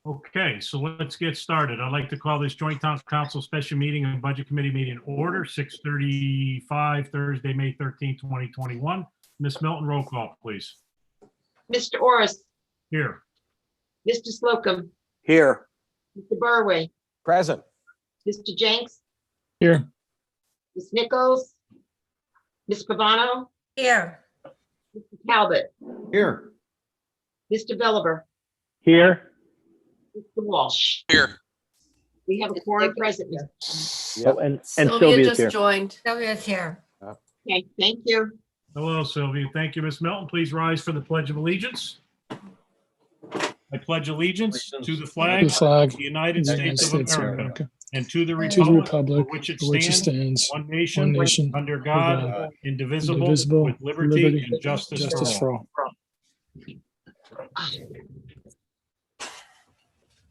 Okay, so let's get started. I'd like to call this Joint Town Council Special Meeting and Budget Committee meeting in order, 6:35, Thursday, May 13th, 2021. Ms. Milton, roll call, please. Mr. Orris, Here. Mr. Slocum, Here. Mr. Burway, Present. Mr. Jenks, Here. Ms. Nichols, Ms. Pavano, Here. Mr. Talbot, Here. Mr. Belliver, Here. Mr. Walsh. Here. We have a quorum present. Oh, and Sylvia Sylvia's just here. joined. Sylvia's here. Okay, thank you. Hello, Sylvia. Thank you, Ms. Milton. Please rise for the Pledge of Allegiance. I pledge allegiance to the flag The flag of the United United States of States of America America, and to the to the republic republic for which it for which it stands, stands, one one nation, nation, under God, God, indivisible, indivisible, with liberty and justice for all.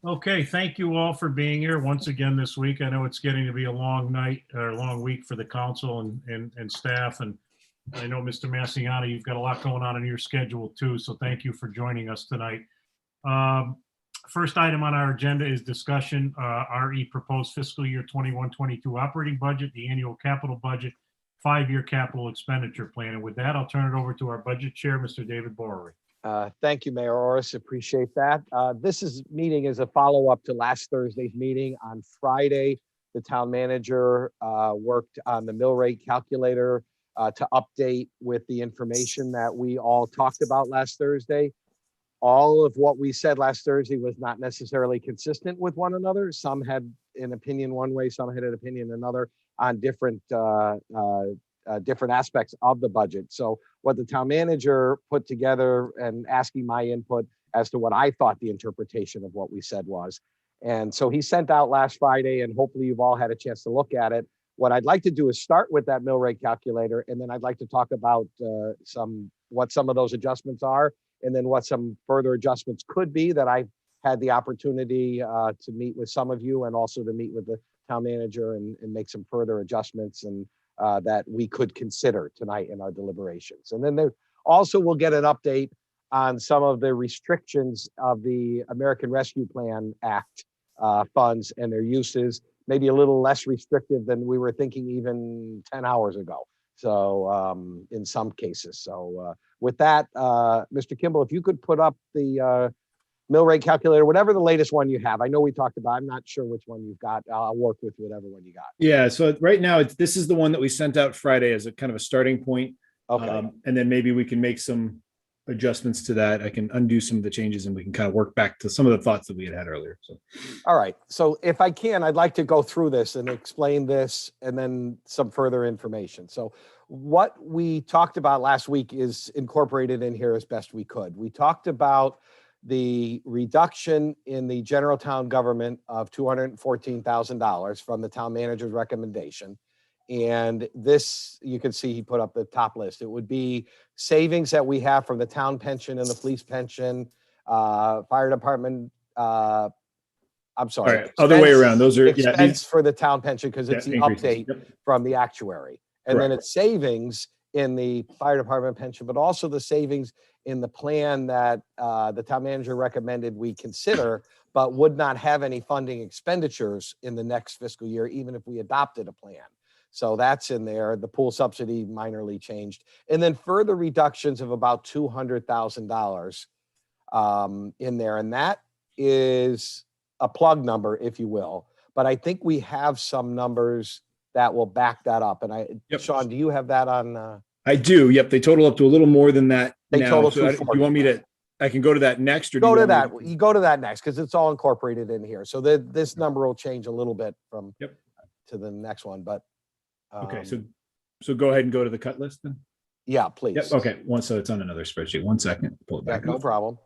Okay, thank you all for being here once again this week. I know it's getting to be a long night or a long week for the council and staff. And I know, Mr. Massiano, you've got a lot going on in your schedule too. So thank you for joining us tonight. First item on our agenda is discussion, RE proposed fiscal year 21-22 operating budget, the annual capital budget, 5-year capital expenditure plan. And with that, I'll turn it over to our budget chair, Mr. David Bowery. Thank you, Mayor Orris. Appreciate that. This meeting is a follow-up to last Thursday's meeting. On Friday, the town manager worked on the mill rate calculator to update with the information that we all talked about last Thursday. All of what we said last Thursday was not necessarily consistent with one another. Some had an opinion one way, some had an opinion another on different aspects of the budget. So what the town manager put together and asking my input as to what I thought the interpretation of what we said was. And so he sent out last Friday, and hopefully you've all had a chance to look at it. What I'd like to do is start with that mill rate calculator, and then I'd like to talk about what some of those adjustments are, and then what some further adjustments could be that I had the opportunity to meet with some of you and also to meet with the town manager and make some further adjustments and that we could consider tonight in our deliberations. And then there also we'll get an update on some of the restrictions of the American Rescue Plan Act funds and their uses, maybe a little less restrictive than we were thinking even 10 hours ago. So in some cases. So with that, Mr. Kimball, if you could put up the mill rate calculator, whatever the latest one you have. I know we talked about, I'm not sure which one you've got. I'll work with whatever one you got. Yeah, so right now, this is the one that we sent out Friday as a kind of a starting point. Okay. And then maybe we can make some adjustments to that. I can undo some of the changes and we can kind of work back to some of the thoughts that we had earlier. So, all right. So if I can, I'd like to go through this and explain this and then some further information. So what we talked about last week is incorporated in here as best we could. We talked about the reduction in the general town government of $214,000 from the town manager's recommendation. And this, you can see he put up the top list. It would be savings that we have from the town pension and the police pension, fire department. I'm sorry. all right, other way around. Those are expense for the town pension because it's the increases. update Yep. from the actuary. And then it's savings in the fire department pension, but also the savings in the plan that the town manager recommended we consider, but would not have any funding expenditures in the next fiscal year, even if we adopted a plan. So that's in there. The pool subsidy minorly changed. And then further reductions of about $200,000 in there. And that is a plug number, if you will. But I think we have some numbers that will back that up. And Yep. Sean, do you have that on? I do. Yep. They total up to a little more than that. They now. total So do you want me to, I can go to that next or Go do to you want me that. You go to that next because it's all incorporated in here. So this number will change a little bit from to the next one. But okay. So go ahead and go to the cut list then. yeah, please. Yep. Okay. So it's on another spreadsheet. 1 second. Pull it Yeah, back no up. problem.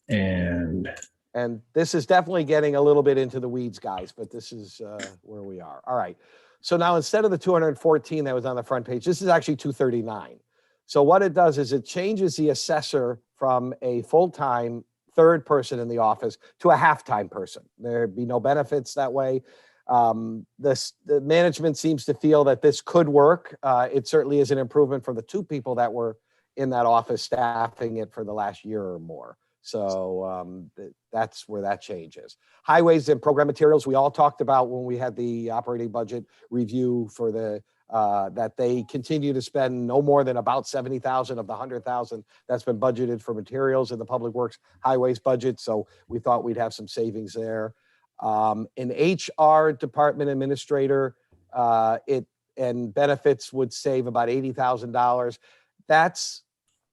And this is definitely getting a little bit into the weeds, guys, but this is where we are. All right. So now instead of the 214 that was on the front page, this is actually 239. So what it does is it changes the assessor from a full-time third person in the office to a half-time person. There'd be no benefits that way. The management seems to feel that this could work. It certainly is an improvement from the two people that were in that office staffing it for the last year or more. So that's where that change is. Highways and program materials, we all talked about when we had the operating budget review for the, that they continue to spend no more than about 70,000 of the 100,000 that's been budgeted for materials in the Public Works Highways budget. So we thought we'd have some savings there. An HR department administrator, it and benefits would save about $80,000.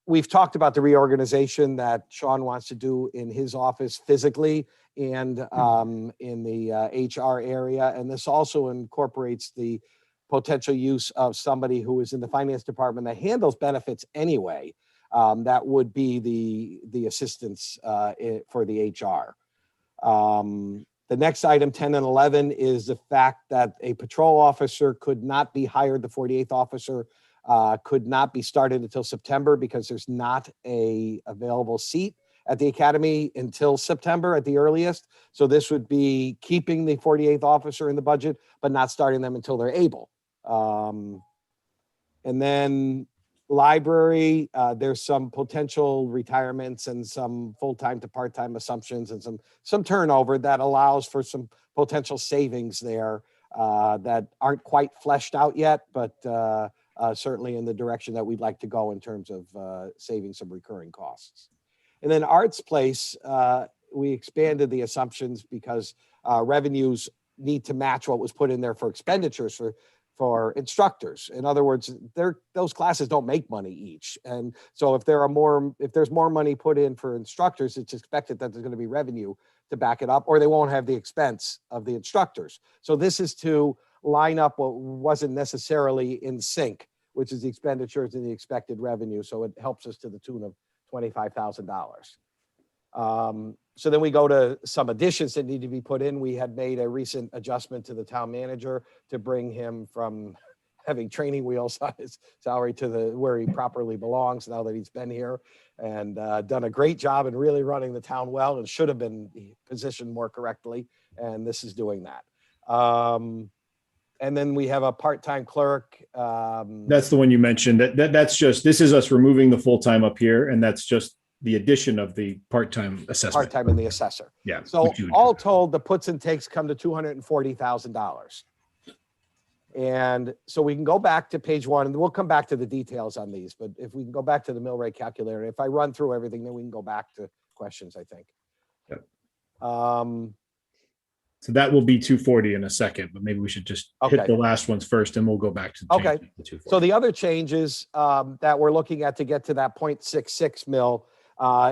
We've talked about the reorganization that Sean wants to do in his office physically and in the HR area. And this also incorporates the potential use of somebody who is in the finance department that handles benefits anyway. That would be the assistants for the HR. The next item, 10 and 11, is the fact that a patrol officer could not be hired, the 48th officer could not be started until September because there's not a available seat at the academy until September at the earliest. So this would be keeping the 48th officer in the budget, but not starting them until they're able. And then library, there's some potential retirements and some full-time to part-time assumptions and some turnover that allows for some potential savings there that aren't quite fleshed out yet, but certainly in the direction that we'd like to go in terms of saving some recurring costs. And then Arts Place, we expanded the assumptions because revenues need to match what was put in there for expenditures for instructors. In other words, those classes don't make money each. And so if there's more money put in for instructors, it's expected that there's going to be revenue to back it up, or they won't have the expense of the instructors. So this is to line up what wasn't necessarily in sync, which is the expenditures and the expected revenue. So it helps us to the tune of $25,000. So then we go to some additions that need to be put in. We had made a recent adjustment to the town manager to bring him from having training wheels on his salary to where he properly belongs now that he's been here and done a great job in really running the town well and should have been positioned more correctly. And this is doing that. And then we have a part-time clerk. That's the one you mentioned. That's just, this is us removing the full-time up here, and that's just the addition of the part-time assessment. Part-time and the assessor. Yeah. So all told, the puts and takes come to $240,000. And so we can go back to page 1, and we'll come back to the details on these. But if we can go back to the mill rate calculator, if I run through everything, then we can go back to questions, I think. Yep. So that will be 240 in a second, but maybe we should just hit the last ones first, and we'll go back to the 240. So the other changes that we're looking at to get to that 0.66 mil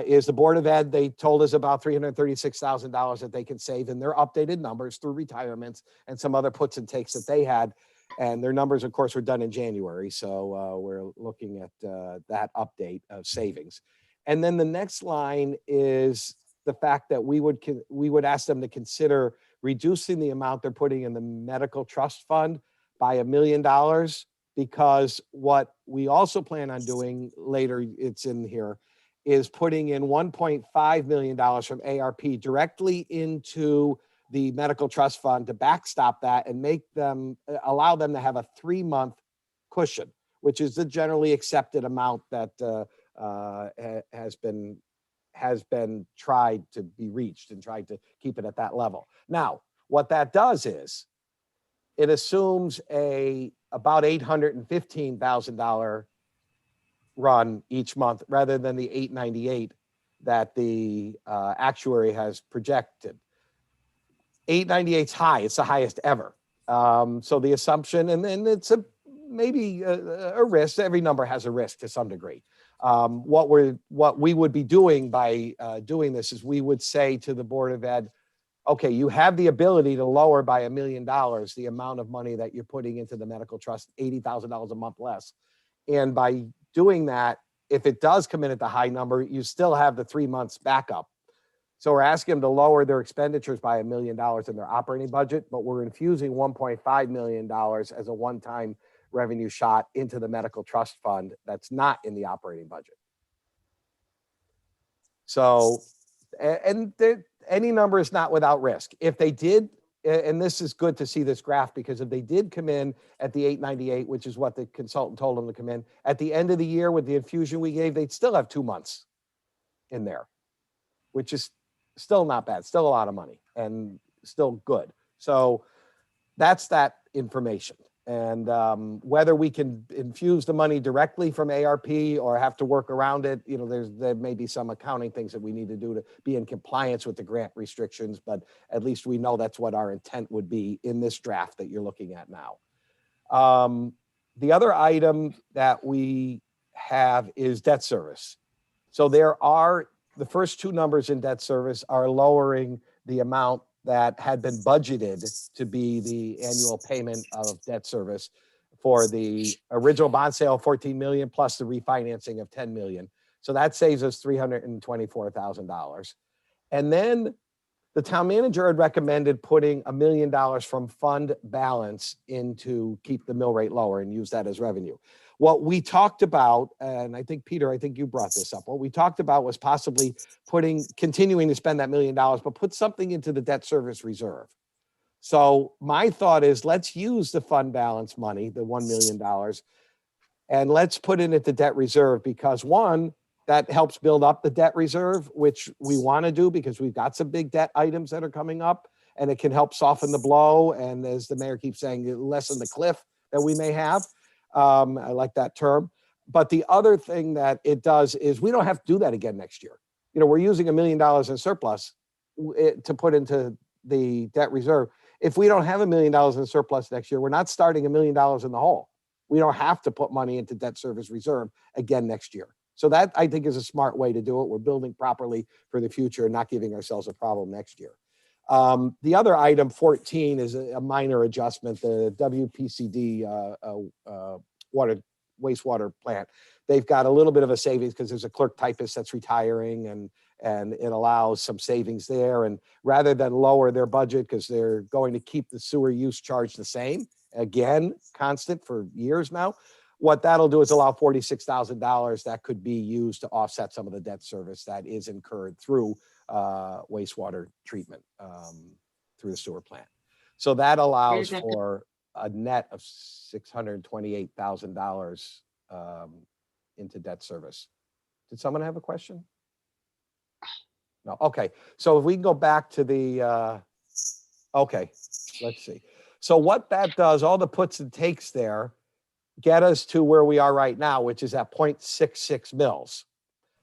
is the Board of Ed. They told us about $336,000 that they can save in their updated numbers through retirements and some other puts and takes that they had. And their numbers, of course, were done in January. So we're looking at that update of savings. And then the next line is the fact that we would ask them to consider reducing the amount they're putting in the medical trust fund by $1 million, because what we also plan on doing later, it's in here, is putting in $1.5 million from ARP directly into the medical trust fund to backstop that and allow them to have a 3-month cushion, which is the generally accepted amount that has been tried to be reached and tried to keep it at that level. Now, what that does is it assumes about $815,000 run each month rather than the $898 that the actuary has projected. $898's high; it's the highest ever. So the assumption, and then it's maybe a risk. Every number has a risk to some degree. What we would be doing by doing this is we would say to the Board of Ed, okay, you have the ability to lower by $1 million the amount of money that you're putting into the medical trust, $80,000 a month less. And by doing that, if it does come in at the high number, you still have the 3 months backup. So we're asking them to lower their expenditures by $1 million in their operating budget, but we're infusing $1.5 million as a one-time revenue shot into the medical trust fund that's not in the operating budget. So, any number is not without risk. If they did, and this is good to see this graph, because if they did come in at the 898, which is what the consultant told them to come in, at the end of the year with the infusion we gave, they'd still have 2 months in there. which is still not bad, still a lot of money and still good. So that's that information. And whether we can infuse the money directly from ARP or have to work around it, there may be some accounting things that we need to do to be in compliance with the grant restrictions, but at least we know that's what our intent would be in this draft that you're looking at now. The other item that we have is debt service. So the first two numbers in debt service are lowering the amount that had been budgeted to be the annual payment of debt service for the original bond sale, 14 million, plus the refinancing of 10 million. So that saves us $324,000. And then the town manager had recommended putting $1 million from fund balance to keep the mill rate lower and use that as revenue. What we talked about, and I think, Peter, I think you brought this up. What we talked about was possibly continuing to spend that $1 million, but put something into the debt service reserve. So my thought is, let's use the fund balance money, the $1 million, and let's put it into debt reserve because one, that helps build up the debt reserve, which we want to do because we've got some big debt items that are coming up, and it can help soften the blow. And as the mayor keeps saying, lessen the cliff that we may have. I like that term. But the other thing that it does is we don't have to do that again next year. We're using $1 million in surplus to put into the debt reserve. If we don't have $1 million in surplus next year, we're not starting $1 million in the hole. We don't have to put money into debt service reserve again next year. So that, I think, is a smart way to do it. We're building properly for the future and not giving ourselves a problem next year. The other item, 14, is a minor adjustment. The WPCD wastewater plant. They've got a little bit of a savings because there's a clerk typist that's retiring, and it allows some savings there. And rather than lower their budget because they're going to keep the sewer use charge the same, again, constant for years now, what that'll do is allow $46,000 that could be used to offset some of the debt service that is incurred through wastewater treatment through the sewer plant. So that allows that- for a net of $628,000 into debt service. Did someone have a question? No. Okay. So if we can go back to the, okay, let's see. So what that does, all the puts and takes there, get us to where we are right now, which is at 0.66 mils.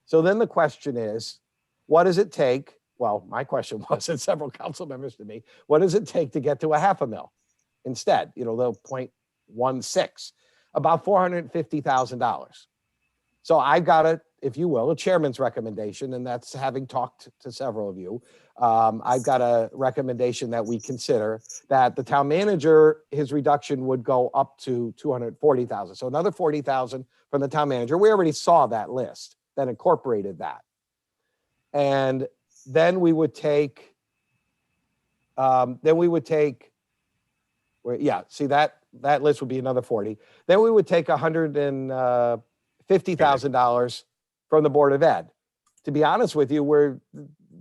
So then the question is, what does it take? Well, my question was, and several council members to me, what does it take to get to a half a mil instead? The 0.16, about $450,000. So I've got if you will, a chairman's recommendation, and that's having talked to several of you. I've got a recommendation that we consider that the town manager, his reduction would go up to 240,000. So another 40,000 from the town manager. We already saw that list that incorporated that. And then we would take, see that list would be another 40. Then we would take $150,000 from the Board of Ed. To be honest with you,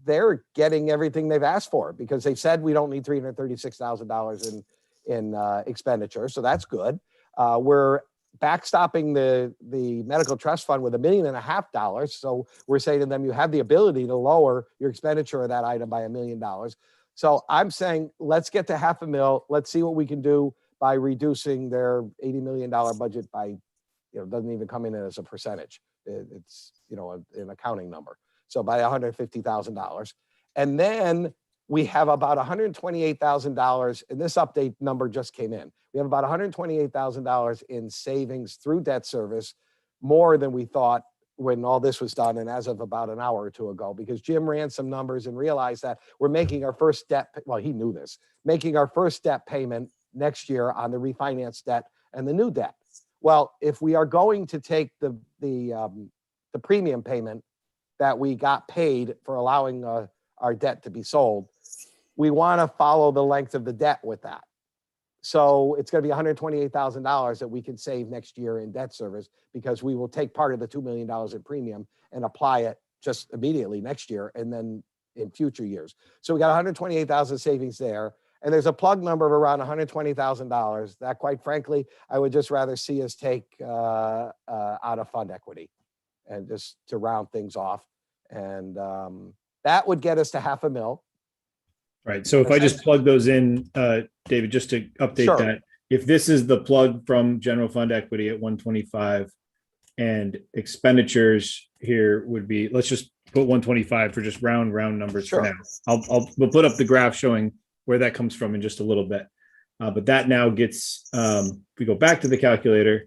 they're getting everything they've asked for because they've said we don't need $336,000 in expenditure. So that's good. We're backstopping the medical trust fund with $1.5 million. So we're saying to them, you have the ability to lower your expenditure of that item by $1 million. So I'm saying, let's get to $500,000. Let's see what we can do by reducing their $80 million budget by, it doesn't even come in as a percentage. It's, an accounting number. So by $150,000. And then we have about $128,000, and this update number just came in. We have about $128,000 in savings through debt service, more than we thought when all this was done, and as of about an hour or two ago, because Jim ran some numbers and realized that we're making our first debt, well, he knew this, making our first debt payment next year on the refinance debt and the new debt. Well, if we are going to take the premium payment that we got paid for allowing our debt to be sold, we want to follow the length of the debt with that. So it's going to be $128,000 that we can save next year in debt service because we will take part of the $2 million in premium and apply it just immediately next year and then in future years. So we got 128,000 savings there. And there's a plug number of around $120,000 that, quite frankly, I would just rather see us take out of fund equity and just to round things off. And That would get us to 500,000. Right. So if I just plug those in, David, just to update Sure. that, if this is the plug from general fund equity at 125 and expenditures here would be, let's just put 125 for just round numbers for Sure. now. We'll put up the graph showing where that comes from in just a little bit. But that now gets, if we go back to the calculator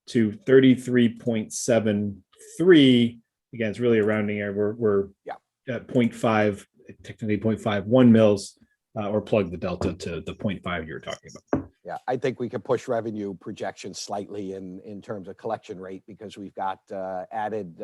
to 33.73, again, it's really a rounding error. We're Yeah. at 0.5, technically 0.51 mils, or plug the delta to the 0.5 you're talking about. Yeah, I think we could push revenue projections slightly in terms of collection rate because we've got added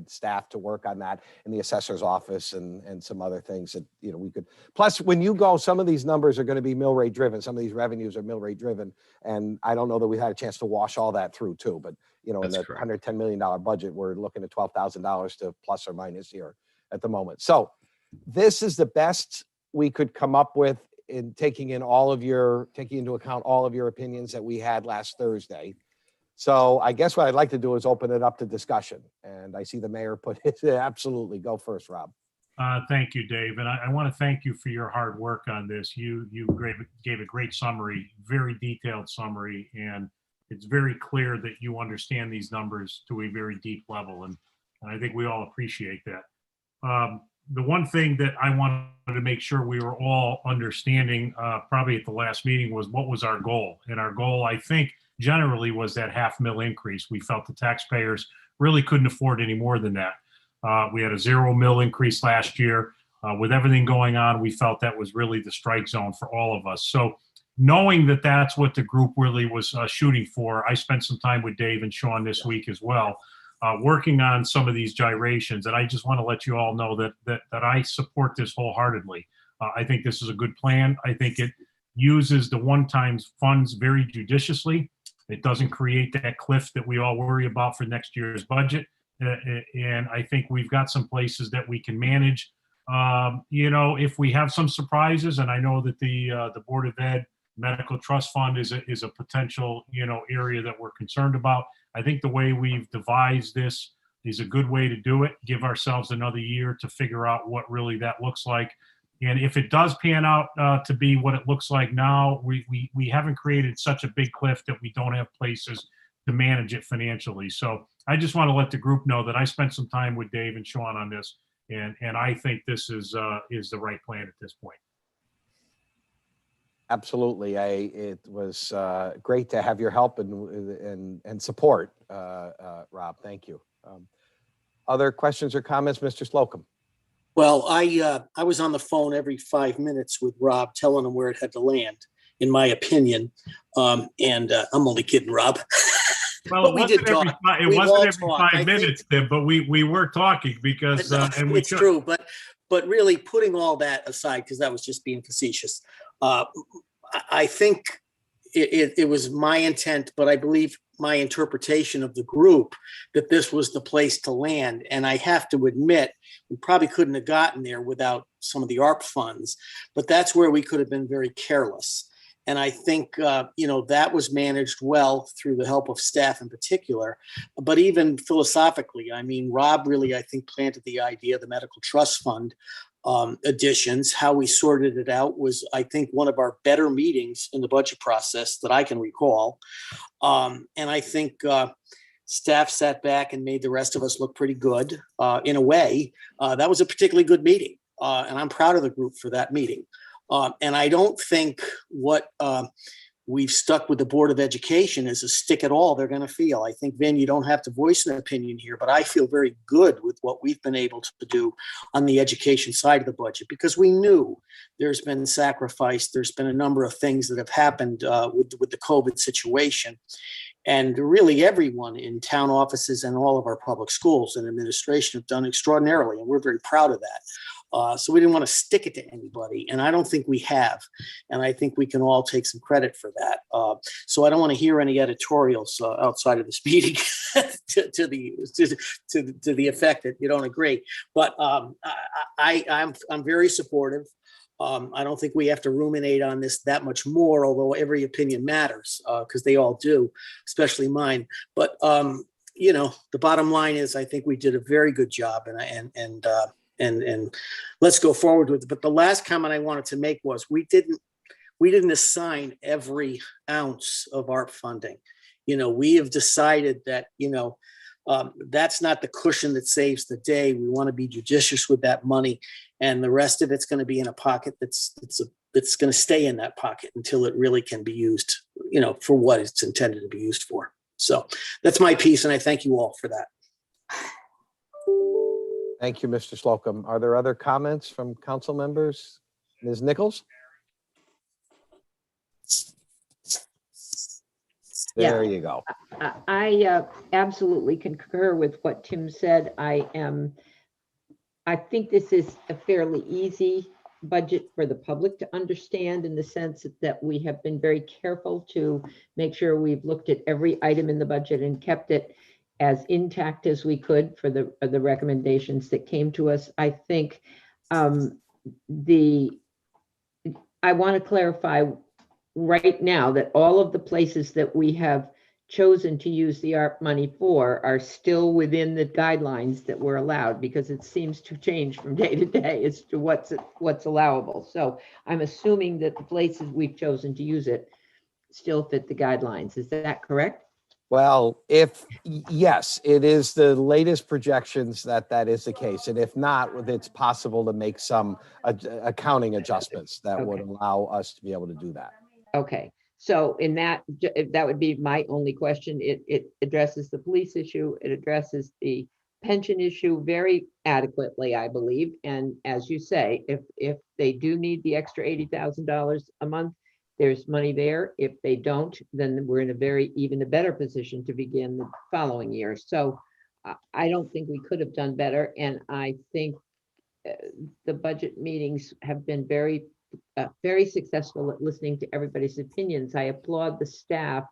staff to work on that in the assessor's office and some other things that, you know, we could. Plus, when you go, some of these numbers are going to be mill rate driven. Some of these revenues are mill rate driven. And I don't know that we had a chance to wash all that through too. But, you know, That's in the correct. $110 million budget, we're looking at $12,000 to plus or minus here at the moment. So this is the best we could come up with in taking into account all of your opinions that we had last Thursday. So I guess what I'd like to do is open it up to discussion. And I see the mayor put it, absolutely. Go first, Rob. Thank you, Dave. And I want to thank you for your hard work on this. You gave a great summary, very detailed summary, and it's very clear that you understand these numbers to a very deep level. And I think we all appreciate that. The one thing that I wanted to make sure we were all understanding probably at the last meeting was what was our goal. And our goal, I think, generally was that $500,000 increase. We felt the taxpayers really couldn't afford any more than that. We had a $0 mil increase last year. With everything going on, we felt that was really the strike zone for all of us. So knowing that that's what the group really was shooting for, I spent some time with Dave and Sean this week as well, working on some of these gyrations. And I just want to let you all know that I support this wholeheartedly. I think this is a good plan. I think it uses the one-time funds very judiciously. It doesn't create that cliff that we all worry about for next year's budget. And I think we've got some places that we can manage. You know, if we have some surprises, and I know that the Board of Ed Medical Trust Fund is a potential, you know, area that we're concerned about. I think the way we've devised this is a good way to do it. Give ourselves another year to figure out what really that looks like. And if it does pan out to be what it looks like now, we haven't created such a big cliff that we don't have places to manage it financially. So I just want to let the group know that I spent some time with Dave and Sean on this, and I think this is the right plan at this point. Absolutely. It was great to have your help and support, Rob. Thank you. Other questions or comments, Mr. Slocum? Well, I was on the phone every 5 minutes with Rob, telling him where it had to land, in my opinion. And I'm only kidding, Rob. Well, But we did talk. It We've all wasn't every talked. 5 minutes, Tim, but we were talking because, and we It's could. true, but really putting all that aside, because that was just being facetious. I think it was my intent, but I believe my interpretation of the group that this was the place to land. And I have to admit, we probably couldn't have gotten there without some of the ARP funds, but that's where we could have been very careless. And I think, you know, that was managed well through the help of staff in particular. But even philosophically, I mean, Rob really, I think, planted the idea of the Medical Trust Fund additions. How we sorted it out was, I think, one of our better meetings in the budget process that I can recall. And I think staff sat back and made the rest of us look pretty good in a way. That was a particularly good meeting. And I'm proud of the group for that meeting. And I don't think what we've stuck with the Board of Education is a stick at all they're going to feel. I think, Vin, you don't have to voice an opinion here, but I feel very good with what we've been able to do on the education side of the budget, because we knew there's been sacrifice. There's been a number of things that have happened with the COVID situation. And really everyone in town offices and all of our public schools and administration have done extraordinarily, and we're very proud of that. So we didn't want to stick it to anybody, and I don't think we have. And I think we can all take some credit for that. So I don't want to hear any editorials outside of this meeting to the effect that you don't agree. But I'm very supportive. I don't think we have to ruminate on this that much more, although every opinion matters, because they all do, especially mine. But you know, the bottom line is, I think we did a very good job, and and let's go forward with it. But the last comment I wanted to make was we didn't assign every ounce of ARP funding. We have decided that, that's not the cushion that saves the day. We want to be judicious with that money, and the rest of it's going to be in a pocket that's going to stay in that pocket until it really can be used, for what it's intended to be used for. So that's my piece, and I thank you all for that. Thank you, Mr. Slocum. Are there other comments from council members? Ms. Nichols? There you go. I absolutely concur with what Tim said. I think this is a fairly easy budget for the public to understand, in the sense that we have been very careful to make sure we've looked at every item in the budget and kept it as intact as we could for the recommendations that came to us. I think I want to clarify right now that all of the places that we have chosen to use the ARP money for are still within the guidelines that were allowed, because it seems to change from day to day as to what's allowable. So I'm assuming that the places we've chosen to use it still fit the guidelines. Is that correct? Well, yes, it is the latest projections that is the case. And if not, it's possible to make some accounting adjustments that would allow us to be able to do that. Okay, so in that would be my only question. It addresses the police issue. It addresses the pension issue very adequately, I believe. And as you say, if they do need the extra $80,000 a month, there's money there. If they don't, then we're in even a better position to begin the following year. So I don't think we could have done better. And I think the budget meetings have been very successful at listening to everybody's opinions. I applaud the staff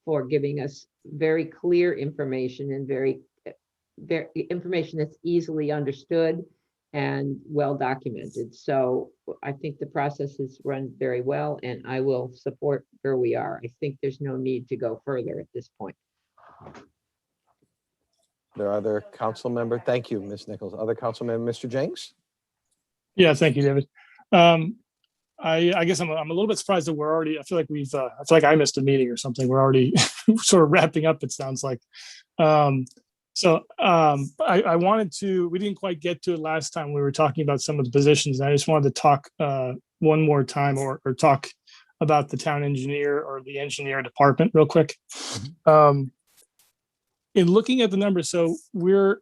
for giving us very clear information and very information that's easily understood and well documented. So I think the process has run very well, and I will support where we are. I think there's no need to go further at this point. There are other council member. Thank you, Ms. Nichols. Other council member, Mr. Jenks? Yeah, thank you, David. I guess I'm a little bit surprised that we're already, I feel like I missed a meeting or something. We're already sort of wrapping up, it sounds like. I wanted to, we didn't quite get to it last time. We were talking about some of the positions. And I just wanted to talk one more time or talk about the town engineer or the engineer department real quick. In looking at the numbers, so we're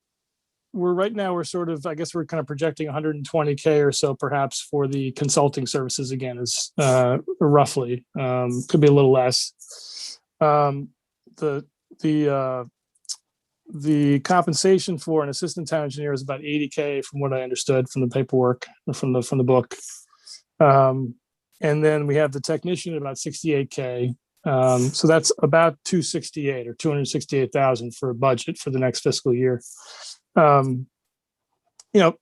right now, we're sort of, I guess we're kind of projecting 120K or so perhaps for the consulting services, again, is roughly, could be a little less. The compensation for an assistant town engineer is about 80K from what I understood from the paperwork or from the book. And then we have the technician at about 68K. So that's about 268 or 268,000 for a budget for the next fiscal year.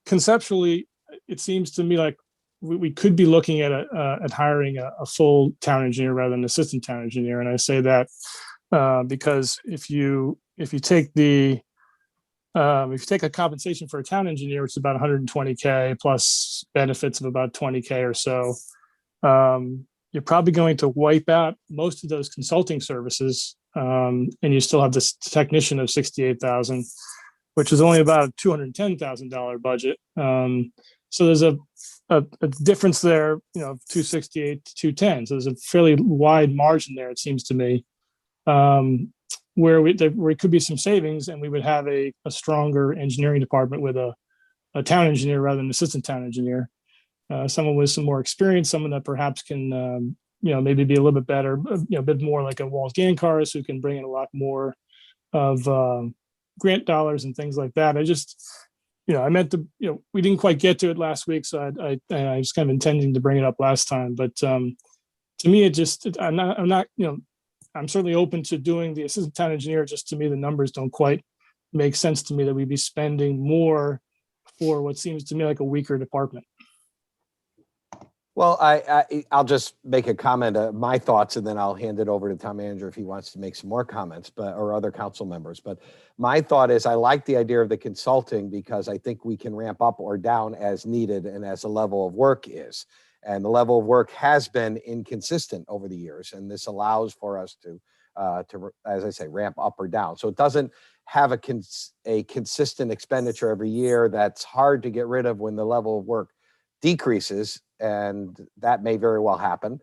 Conceptually, it seems to me like we could be looking at hiring a full town engineer rather than an assistant town engineer. And I say that because if you take a compensation for a town engineer, which is about 120K plus benefits of about 20K or so, you're probably going to wipe out most of those consulting services, and you still have this technician of 68,000, which is only about a $210,000 budget. So there's a difference there, 268 to 210. So there's a fairly wide margin there, it seems to me, where there could be some savings, and we would have a stronger engineering department with a town engineer rather than an assistant town engineer. Someone with some more experience, someone that perhaps can, maybe be a little bit better, a bit more like a Walls Gancars, who can bring in a lot more of grant dollars and things like that. I just, I meant to, we didn't quite get to it last week, so I was kind of intending to bring it up last time. But to me, I'm certainly open to doing the assistant town engineer. Just to me, the numbers don't quite make sense to me that we'd be spending more for what seems to me like a weaker department. Well, I'll just make a comment, my thoughts, and then I'll hand it over to town manager if he wants to make some more comments, or other council members. But my thought is I like the idea of the consulting because I think we can ramp up or down as needed and as the level of work is. And the level of work has been inconsistent over the years, and this allows for us to, as I say, ramp up or down. So it doesn't have a consistent expenditure every year that's hard to get rid of when the level of work decreases, and that may very well happen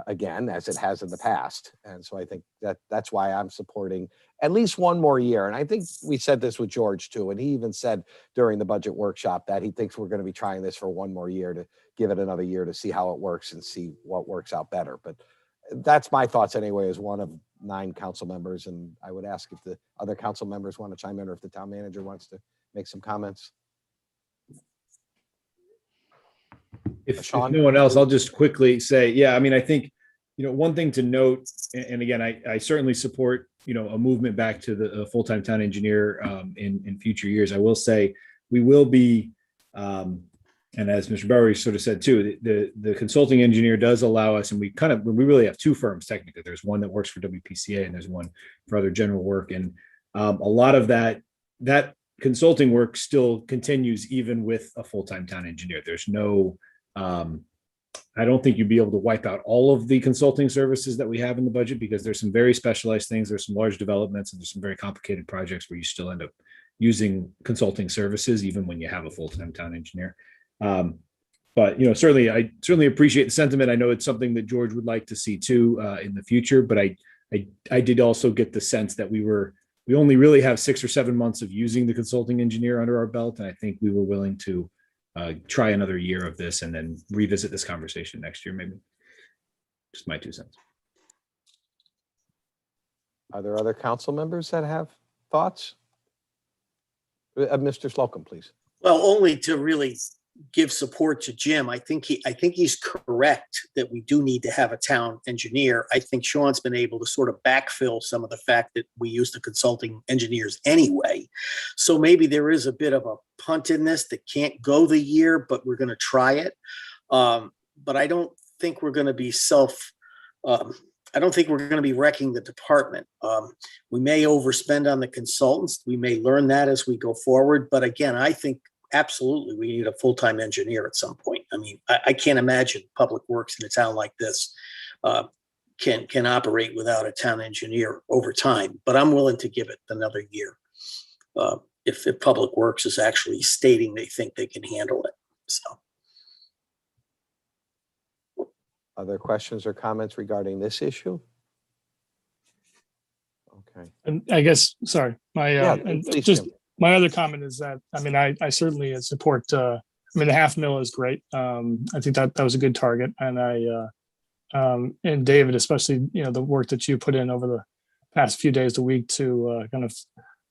again, as it has in the past. And so I think that's why I'm supporting at least one more year. And I think we said this with George too, and he even said during the budget workshop that he thinks we're going to be trying this for one more year, to give it another year to see how it works and see what works out better. But that's my thoughts anyway, as one of 9 council members. And I would ask if the other council members want to chime in, or if the town manager wants to make some comments. If Sean? no one else, I'll just quickly say, yeah, I mean, I think, one thing to note, and again, I certainly support, a movement back to the full-time town engineer in future years. I will say we will be, and as Mr. Bowery sort of said too, the consulting engineer does allow us, and we really have 2 firms technically. There's one that works for WPCA and there's one for other general work. And a lot of that consulting work still continues even with a full-time town engineer. There's no, I don't think you'd be able to wipe out all of the consulting services that we have in the budget, because there's some very specialized things. There's some large developments and there's some very complicated projects where you still end up using consulting services, even when you have a full-time town engineer. But I certainly appreciate the sentiment. I know it's something that George would like to see too in the future, but I did also get the sense that we only really have 6 or 7 months of using the consulting engineer under our belt. And I think we were willing to try another year of this and then revisit this conversation next year, maybe. Just my 2 cents. Are there other council members that have thoughts? Mr. Slocum, please. Well, only to really give support to Jim. I think he's correct that we do need to have a town engineer. I think Sean's been able to sort of backfill some of the fact that we use the consulting engineers anyway. So maybe there is a bit of a punt in this that can't go the year, but we're going to try it. But I don't think we're going to be I don't think we're going to be wrecking the department. We may overspend on the consultants. We may learn that as we go forward. But again, I think absolutely we need a full-time engineer at some point. I mean, I can't imagine public works in a town like this can operate without a town engineer over time, but I'm willing to give it another year if public works is actually stating they think they can handle it. So. Other questions or comments regarding this issue? Okay. And I guess, sorry, and please, just Jim. my other comment is that, I mean, I certainly support, the $500,000 is great. I think that was a good target. And and David, especially, the work that you put in over the past few days a week to kind of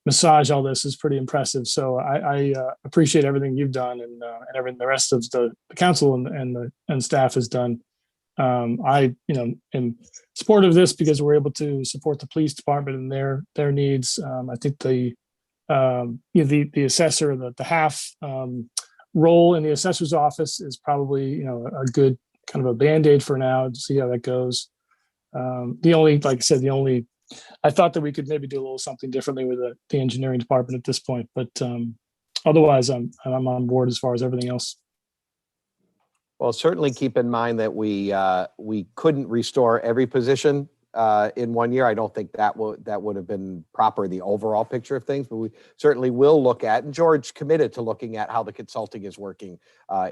massage all this is pretty impressive. So I appreciate everything you've done and everything the rest of the council and staff has done. I am supportive of this because we're able to support the police department and their needs. I think the assessor, the half role in the assessor's office is probably a good kind of a band-aid for now to see how that goes. I thought that we could maybe do a little something differently with the engineering department at this point, but otherwise I'm on board as far as everything else. Well, certainly keep in mind that we couldn't restore every position in 1 year. I don't think that would have been proper in the overall picture of things, but we certainly will look at, and George committed to looking at how the consulting is working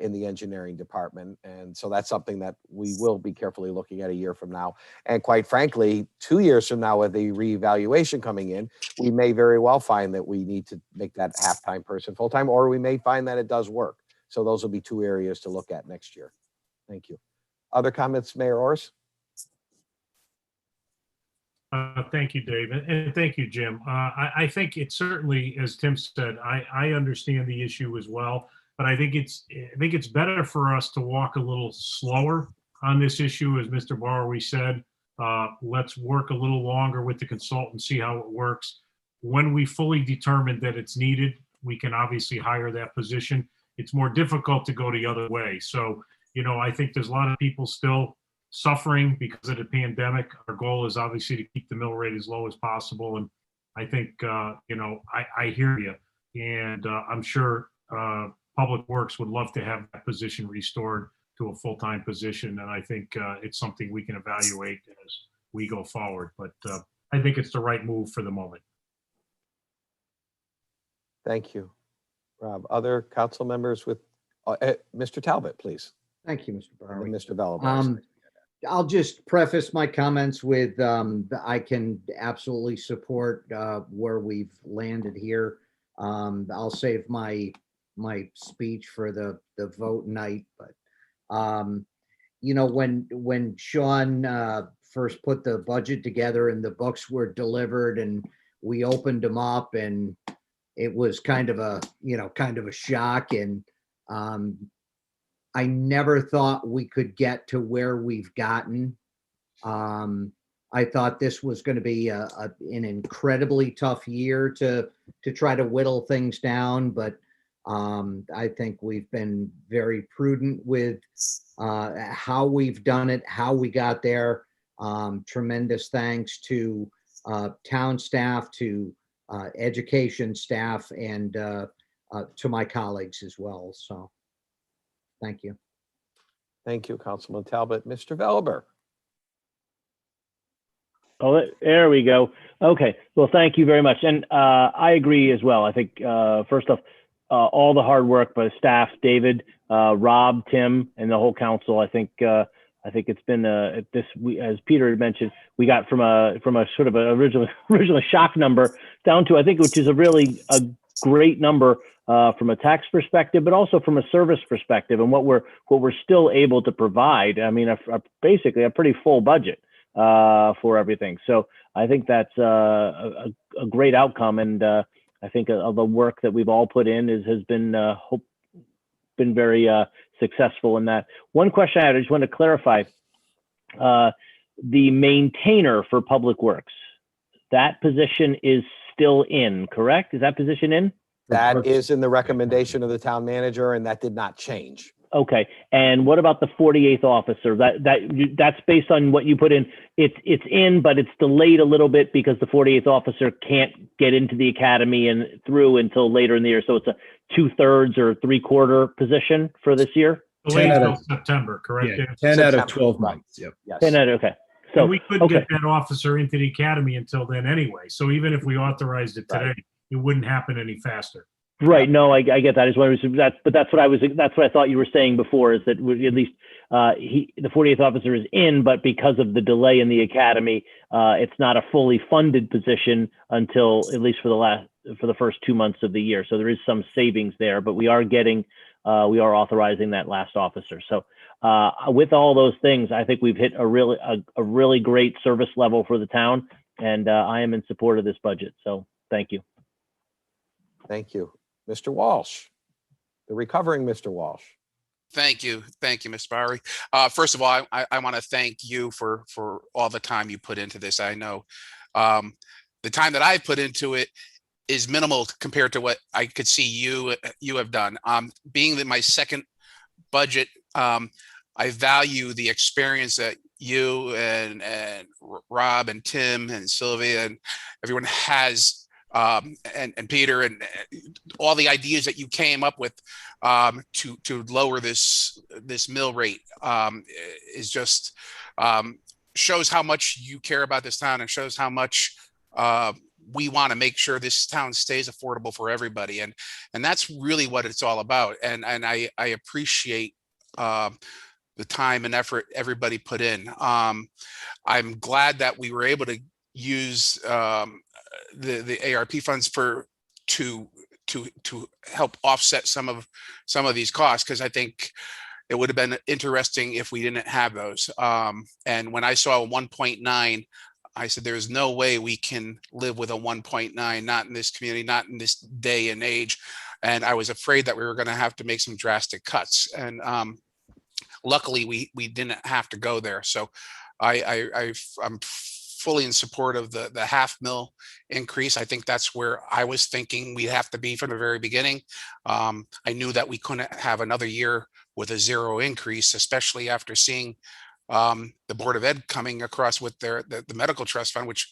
in the engineering department. And so that's something that we will be carefully looking at a year from now. And quite frankly, 2 years from now with the reevaluation coming in, we may very well find that we need to make that half-time person full-time, or we may find that it does work. So those will be 2 areas to look at next year. Thank you. Other comments, Mayor Orris? Thank you, David, and thank you, Jim. I think it's certainly, as Tim said, I understand the issue as well, but I think it's better for us to walk a little slower on this issue, as Mr. Bowery said. Let's work a little longer with the consultant, see how it works. When we fully determine that it's needed, we can obviously hire that position. It's more difficult to go the other way. So I think there's a lot of people still suffering because of the pandemic. Our goal is obviously to keep the mill rate as low as possible. And I think, I hear you. And I'm sure Public Works would love to have that position restored to a full-time position. And I think it's something we can evaluate as we go forward. But I think it's the right move for the moment. Thank you, Rob. Other council members with, Mr. Talbot, please. Thank you, Mr. And Barry. then Mr. Bellable. I'll just preface my comments with, I can absolutely support where we've landed here. I'll save my speech for the vote night, but when Sean first put the budget together and the books were delivered and we opened them up, and it was kind of a shock, and I never thought we could get to where we've gotten. I thought this was going to be an incredibly tough year to try to whittle things down, but I think we've been very prudent with how we've done it, how we got there. Tremendous thanks to town staff, to education staff, and to my colleagues as well. So thank you. Thank you, Councilman Talbot. Mr. Velber. Oh, there we go. Okay. Well, thank you very much. And I agree as well. I think, first off, all the hard work by the staff, David, Rob, Tim, and the whole council. I think it's been as Peter had mentioned, we got from a sort of an original shock number down to, I think, which is a great number from a tax perspective, but also from a service perspective, and what we're still able to provide. I mean, basically a pretty full budget for everything. So I think that's a great outcome, and I think the work that we've all put in has been very successful in that. One question I just want to clarify: the maintainer for Public Works, that position is still in, correct? Is that position in? That is in the recommendation of the town manager, and that did not change. Okay. And what about the 48th officer? That's based on what you put in. It's in, but it's delayed a little bit because the 48th officer can't get into the academy and through until later in the year. So it's a 2/3 or 3/4 position for this year. Delayed 10 out till of- September, correct? Yeah, Dan? 10 out of September. 12 months. Yep. Yes. Okay. So And we couldn't okay. get that officer into the academy until then anyway. So even if we authorized it today, it wouldn't happen any faster. Right. No, I get that. That's what I thought you were saying before, is that at least the 48th officer is in, but because of the delay in the academy, it's not a fully funded position until at least for the first 2 months of the year. So there is some savings there, but we are authorizing that last officer. So with all those things, I think we've hit a really great service level for the town, and I am in support of this budget. So thank you. Thank you. Mr. Walsh, the recovering Mr. Walsh. Thank you, Mr. Barry. First of all, I want to thank you for all the time you put into this. I know the time that I put into it is minimal compared to what I could see you have done. Being that my second budget, I value the experience that you and Rob and Tim and Sylvia and everyone has. And Peter and all the ideas that you came up with to lower this mill rate is just shows how much you care about this town, and shows how much we want to make sure this town stays affordable for everybody, and that's really what it's all about. And I appreciate the time and effort everybody put in. I'm glad that we were able to use the ARP funds to help offset some of these costs, because I think it would have been interesting if we didn't have those. And when I saw a 1.9, I said, there's no way we can live with a 1.9, not in this community, not in this day and age. And I was afraid that we were going to have to make some drastic cuts. And luckily we didn't have to go there. So I'm fully in support of the $500,000 increase. I think that's where I was thinking we'd have to be from the very beginning. I knew that we couldn't have another year with a zero increase, especially after seeing the Board of Ed coming across with the medical trust fund, which,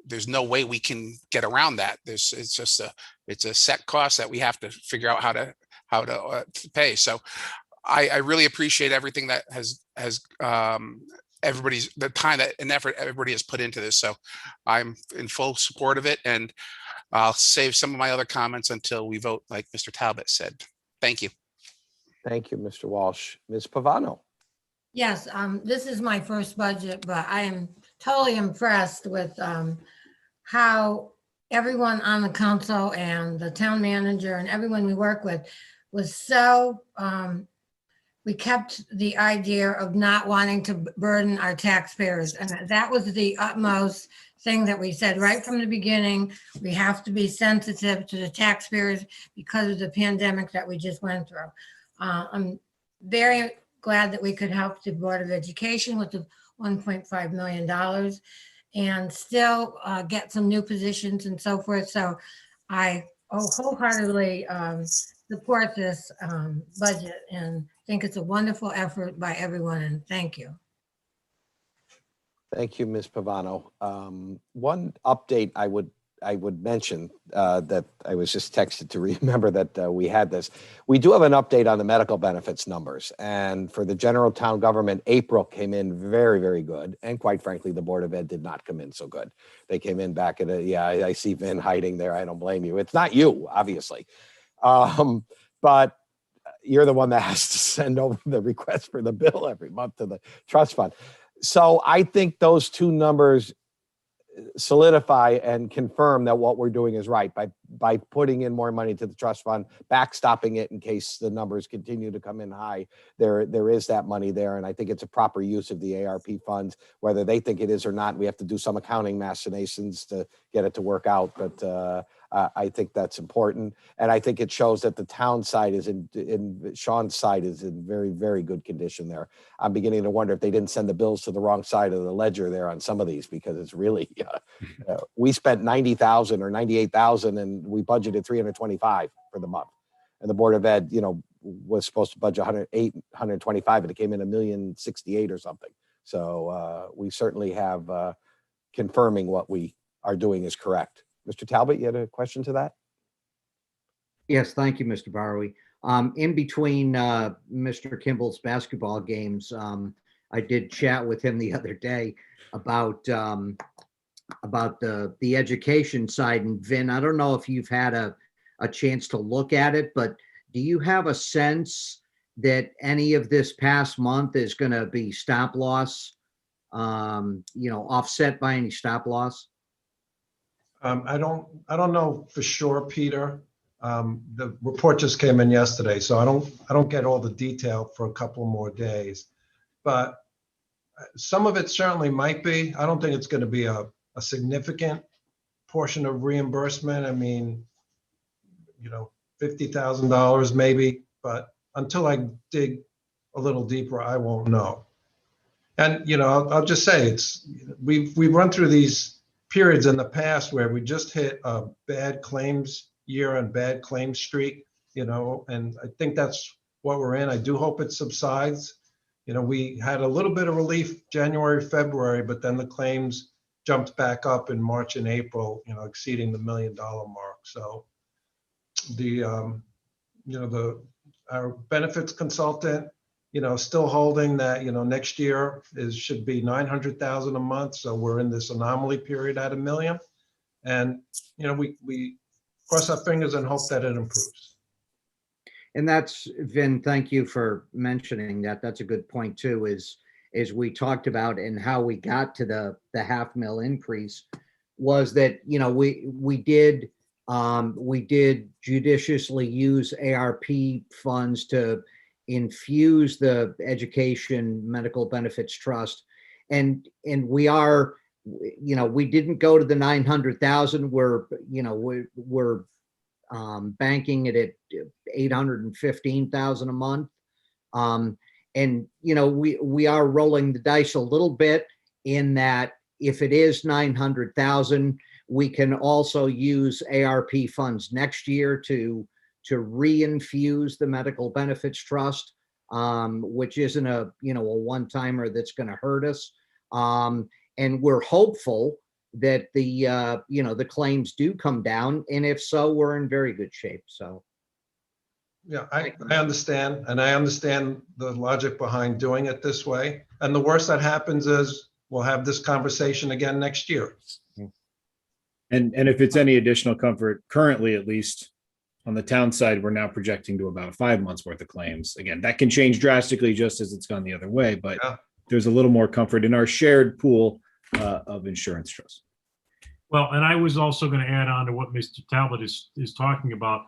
there's no way we can get around that. It's a set cost that we have to figure out how to pay. So I really appreciate everything that has the time and effort everybody has put into this. So I'm in full support of it, and I'll save some of my other comments until we vote, like Mr. Talbot said. Thank you. Thank you, Mr. Walsh. Ms. Pavano? Yes, this is my first budget, but I am totally impressed with how everyone on the council and the town manager and everyone we work with was so, we kept the idea of not wanting to burden our taxpayers. And that was the utmost thing that we said right from the beginning. We have to be sensitive to the taxpayers because of the pandemic that we just went through. I'm very glad that we could help the Board of Education with the $1.5 million and still get some new positions and so forth. So I wholeheartedly support this budget and think it's a wonderful effort by everyone, and thank you. Thank you, Ms. Pavano. One update I would mention that I was just texted to remember that we had this. We do have an update on the medical benefits numbers. And for the general town government, April came in very, very good. And quite frankly, the Board of Ed did not come in so good. They came in back at I see Vin hiding there. I don't blame you. It's not you, obviously. But you're the one that has to send over the request for the bill every month to the trust fund. So I think those two numbers solidify and confirm that what we're doing is right by putting in more money to the trust fund, backstopping it in case the numbers continue to come in high. There is that money there, and I think it's a proper use of the ARP funds. Whether they think it is or not, we have to do some accounting machinations to get it to work out, but I think that's important, and I think it shows that the town side is in Sean's side is in very, very good condition there. I'm beginning to wonder if they didn't send the bills to the wrong side of the ledger there on some of these, because it's really we spent 90,000 or 98,000 and we budgeted 325 for the month, and the Board of Ed was supposed to budget 125 and it came in $1,068,000 or something. So we certainly have confirming what we are doing is correct. Mr. Talbot, you had a question to that? Yes, thank you, Mr. Barwi. In between Mr. Kimball's basketball games, I did chat with him the other day about the education side. And Vin, I don't know if you've had a chance to look at it, but do you have a sense that any of this past month is going to be stop loss, offset by any stop loss? I don't know for sure, Peter. The report just came in yesterday, so I don't get all the detail for a couple more days. But some of it certainly might be. I don't think it's going to be a significant portion of reimbursement. I mean, $50,000 maybe, but until I dig a little deeper, I won't know. And I'll just say we've run through these periods in the past where we just hit a bad claims year and bad claims streak, and I think that's what we're in. I do hope it subsides. We had a little bit of relief January, February, but then the claims jumped back up in March and April, exceeding the $1 million mark. So our benefits consultant, still holding that, next year should be 900,000 a month. So we're in this anomaly period at $1 million. And, we cross our fingers and hope that it improves. And that's, Vin, thank you for mentioning that. That's a good point too, is we talked about and how we got to the $500,000 increase was that, we did judiciously use ARP funds to infuse the Education Medical Benefits Trust. And we are, we didn't go to the 900,000. We're banking it at 815,000 a month. And, we are rolling the dice a little bit in that if it is 900,000, we can also use ARP funds next year to reinfuse the medical benefits trust, which isn't a one-timer that's going to hurt us. And we're hopeful that the claims do come down, and if so, we're in very good shape. So Yeah, I understand, and I understand the logic behind doing it this way. And the worst that happens is we'll have this conversation again next year. And if it's any additional comfort, currently, at least on the town side, we're now projecting to about 5 months worth of claims. Again, that can change drastically just as it's gone the other way, but Yeah. there's a little more comfort in our shared pool of insurance trusts. Well, and I was also going to add on to what Mr. Talbot is talking about.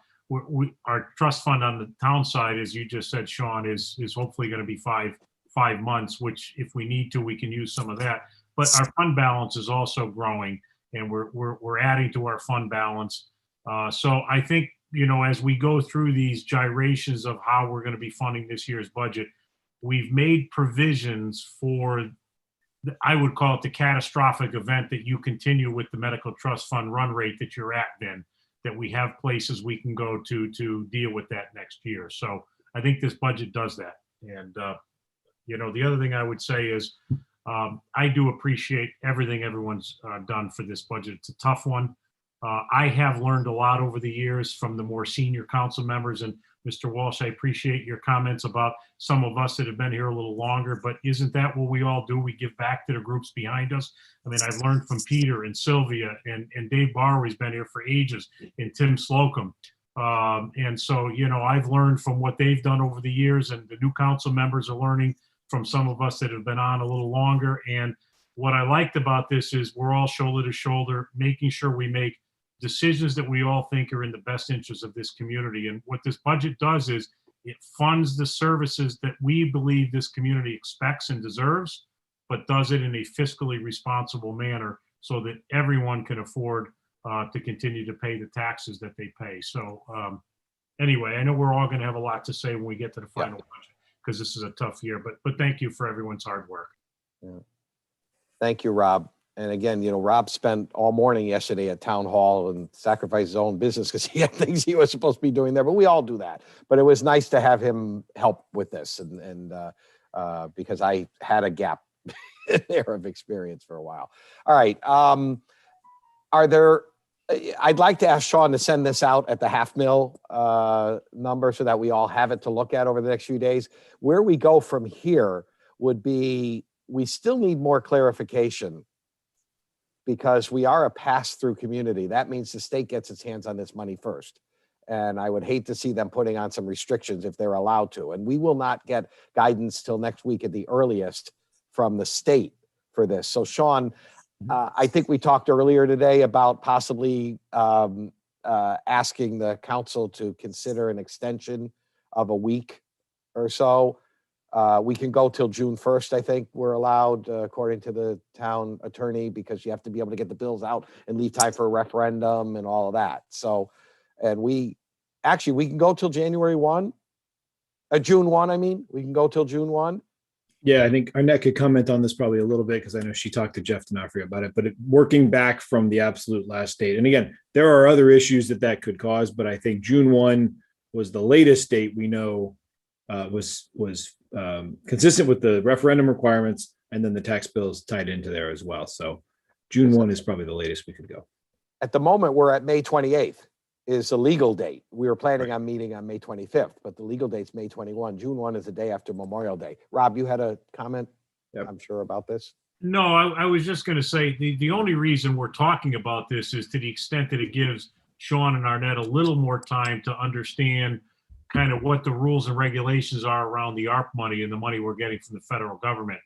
Our trust fund on the town side, as you just said, Sean, is hopefully going to be five months, which if we need to, we can use some of that. But our fund balance is also growing, and we're adding to our fund balance. So I think, as we go through these gyrations of how we're going to be funding this year's budget, we've made provisions for, I would call it the catastrophic event, that you continue with the medical trust fund run rate that you're at then, that we have places we can go to deal with that next year. So I think this budget does that. And, the other thing I would say is I do appreciate everything everyone's done for this budget. It's a tough one. I have learned a lot over the years from the more senior council members, and Mr. Walsh, I appreciate your comments about some of us that have been here a little longer, but isn't that what we all do? We give back to the groups behind us. I mean, I've learned from Peter and Sylvia and Dave Barwy's been here for ages, and Tim Slocum. And so, I've learned from what they've done over the years, and the new council members are learning from some of us that have been on a little longer. And what I liked about this is we're all shoulder to shoulder, making sure we make decisions that we all think are in the best interest of this community. And what this budget does is it funds the services that we believe this community expects and deserves, but does it in a fiscally responsible manner so that everyone can afford to continue to pay the taxes that they pay. So anyway, I know we're all going to have a lot to say when we get to the final budget, because this is a tough year, but thank you for everyone's hard work. Yeah. Thank you, Rob. And again, Rob spent all morning yesterday at town hall and sacrificed his own business because he had things he was supposed to be doing there, but we all do that. But it was nice to have him help with this and because I had a gap there of experience for a while. All right. I'd like to ask Sean to send this out at the $500,000 number so that we all have it to look at over the next few days. Where we go from here would be, we still need more clarification because we are a pass-through community. That means the state gets its hands on this money first. And I would hate to see them putting on some restrictions if they're allowed to. And we will not get guidance till next week at the earliest from the state for this. So Sean, I think we talked earlier today about possibly asking the council to consider an extension of a week or so. We can go till June 1st, I think we're allowed, according to the town attorney, because you have to be able to get the bills out and leave time for a referendum and all of that. So, and we can go till January 1, June 1, I mean, we can go till June 1. Yeah, I think Arnett could comment on this probably a little bit because I know she talked to Jeff D'Onofrio about it, but working back from the absolute last date. And again, there are other issues that could cause, but I think June 1 was the latest date we know was consistent with the referendum requirements, and then the tax bills tied into there as well. So June 1 is probably the latest we could go. At the moment, we're at May 28th is the legal date. We were planning on meeting on May 25th, but the legal date's May 21. June 1 is the day after Memorial Day. Rob, you had a comment, Yep. I'm sure, about this? No, I was just going to say the only reason we're talking about this is to the extent that it gives Sean and Arnett a little more time to understand kind of what the rules and regulations are around the ARP money and the money we're getting from the federal government.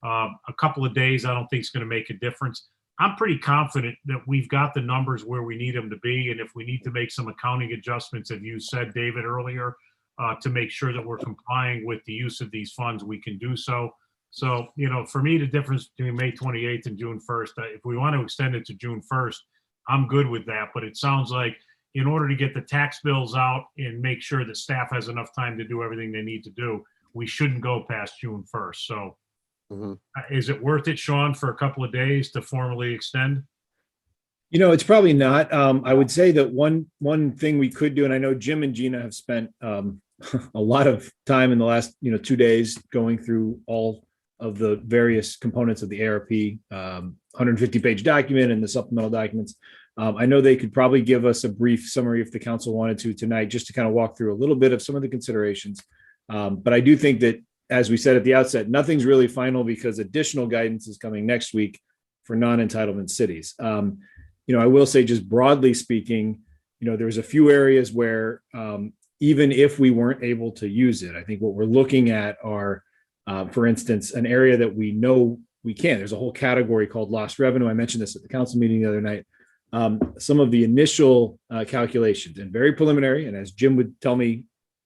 A couple of days, I don't think is going to make a difference. I'm pretty confident that we've got the numbers where we need them to be. And if we need to make some accounting adjustments, as you said, David, earlier, to make sure that we're complying with the use of these funds, we can do so. So, for me, the difference between May 28th and June 1st, if we want to extend it to June 1st, I'm good with that. But it sounds like in order to get the tax bills out and make sure that staff has enough time to do everything they need to do, we shouldn't go past June 1st. So Mhm. Is it worth it, Sean, for a couple of days to formally extend? It's probably not. I would say that one thing we could do, and I know Jim and Gina have spent a lot of time in the last 2 days going through all of the various components of the ARP 150-page document and the supplemental documents. I know they could probably give us a brief summary if the council wanted to tonight, just to kind of walk through a little bit of some of the considerations. But I do think that, as we said at the outset, nothing's really final because additional guidance is coming next week for non-entitlement cities. I will say, just broadly speaking, there's a few areas where even if we weren't able to use it, I think what we're looking at are, for instance, an area that we know we can. There's a whole category called lost revenue. I mentioned this at the council meeting the other night. Some of the initial calculations, and very preliminary, and as Jim would tell me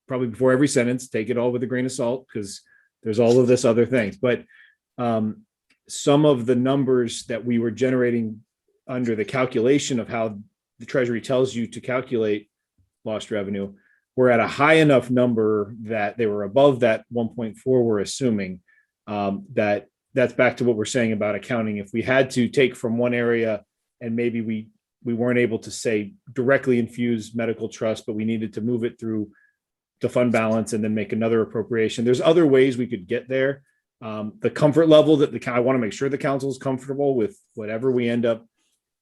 probably before every sentence, take it all with a grain of salt because there's all of this other things. But some of the numbers that we were generating under the calculation of how the Treasury tells you to calculate lost revenue, we're at a high enough number that they were above that 1.4 we're assuming. That's back to what we're saying about accounting. If we had to take from one area and maybe we weren't able to say directly infuse medical trust, but we needed to move it through to fund balance and then make another appropriation. There's other ways we could get there. The comfort level that I want to make sure the council is comfortable with whatever we end up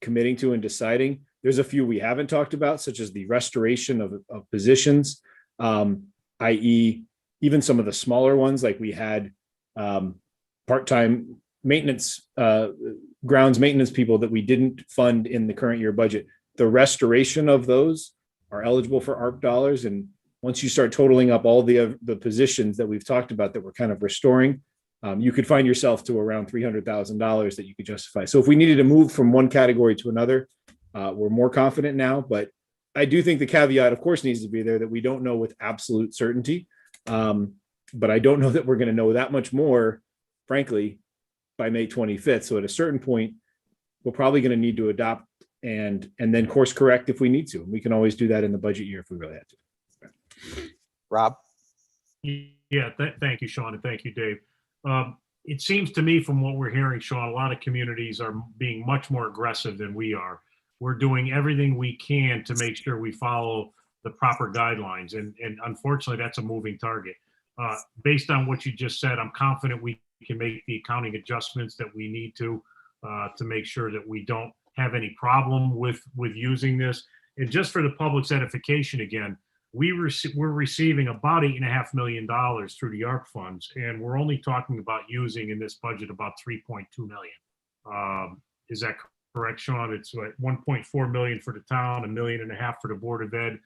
committing to and deciding. There's a few we haven't talked about, such as the restoration of positions, i.e. even some of the smaller ones, like we had part-time maintenance, grounds maintenance people that we didn't fund in the current year budget. The restoration of those are eligible for ARP dollars. And once you start totaling up all the positions that we've talked about that we're kind of restoring, you could find yourself to around $300,000 that you could justify. So if we needed to move from one category to another, we're more confident now. But I do think the caveat, of course, needs to be there that we don't know with absolute certainty. But I don't know that we're going to know that much more, frankly, by May 25th. So at a certain point, we're probably going to need to adopt and then course correct if we need to. We can always do that in the budget year if we really have to. Rob? Yeah, thank you, Sean, and thank you, Dave. It seems to me from what we're hearing, Sean, a lot of communities are being much more aggressive than we are. We're doing everything we can to make sure we follow the proper guidelines. And unfortunately, that's a moving target. Based on what you just said, I'm confident we can make the accounting adjustments that we need to make sure that we don't have any problem with using this. And just for the public's edification again, we're receiving about $8.5 million through the ARP funds, and we're only talking about using in this budget about $3.2 million. Is that correct, Sean? It's what, $1.4 million for the town, $1.5 million for the Board of Ed,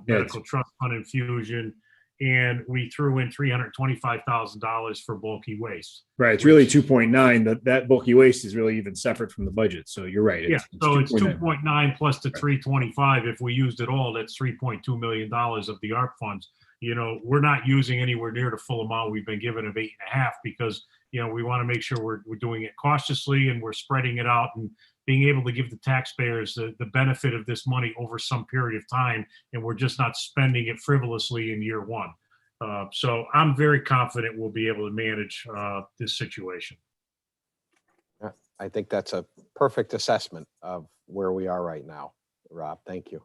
medical trust fund infusion, and we threw in $325,000 for bulky waste. Right. It's really 2.9. That bulky waste is really even separate from the budget. So you're right. Yeah. So it's 2.9 plus the 325. If we used it all, that's $3.2 million of the ARP funds. We're not using anywhere near the full amount we've been given of 8.5 because, we want to make sure we're doing it cautiously and we're spreading it out and being able to give the taxpayers the benefit of this money over some period of time. And we're just not spending it frivolously in year one. So I'm very confident we'll be able to manage this situation. I think that's a perfect assessment of where we are right now, Rob. Thank you.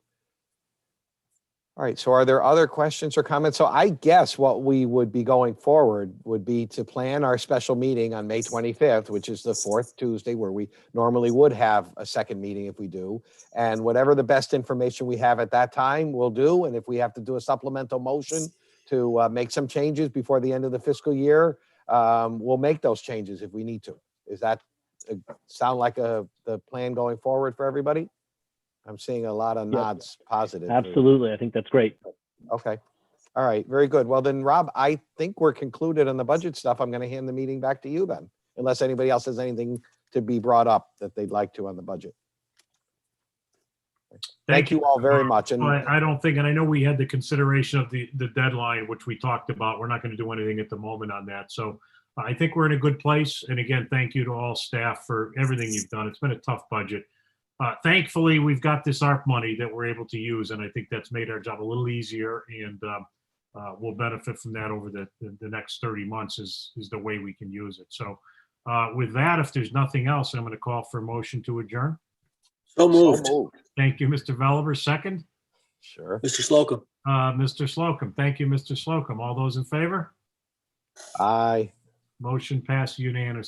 All right, so are there other questions or comments? So I guess what we would be going forward would be to plan our special meeting on May 25th, which is the fourth Tuesday, where we normally would have a second meeting if we do. And whatever the best information we have at that time, we'll do. And if we have to do a supplemental motion to make some changes before the end of the fiscal year, we'll make those changes if we need to. Is that sound like the plan going forward for everybody? I'm seeing a lot of nods positive. Absolutely. I think that's great. Okay. All right. Very good. Well, then, Rob, I think we're concluded on the budget stuff. I'm going to hand the meeting back to you then, unless anybody else has anything to be brought up that they'd like to on the budget. Thank you all very much. And I don't think, and I know we had the consideration of the deadline, which we talked about. We're not going to do anything at the moment on that. So I think we're in a good place. And again, thank you to all staff for everything you've done. It's been a tough budget. Thankfully, we've got this ARP money that we're able to use, and I think that's made our job a little easier. And we'll benefit from that over the next 30 months is the way we can use it. So with that, if there's nothing else, I'm going to call for a motion to adjourn. So moved. Thank you, Mr. Veliver. Second, Sure. Mr. Slocum. Mr. Slocum. Thank you, Mr. Slocum. All those in favor? Aye. Motion passed unanimously.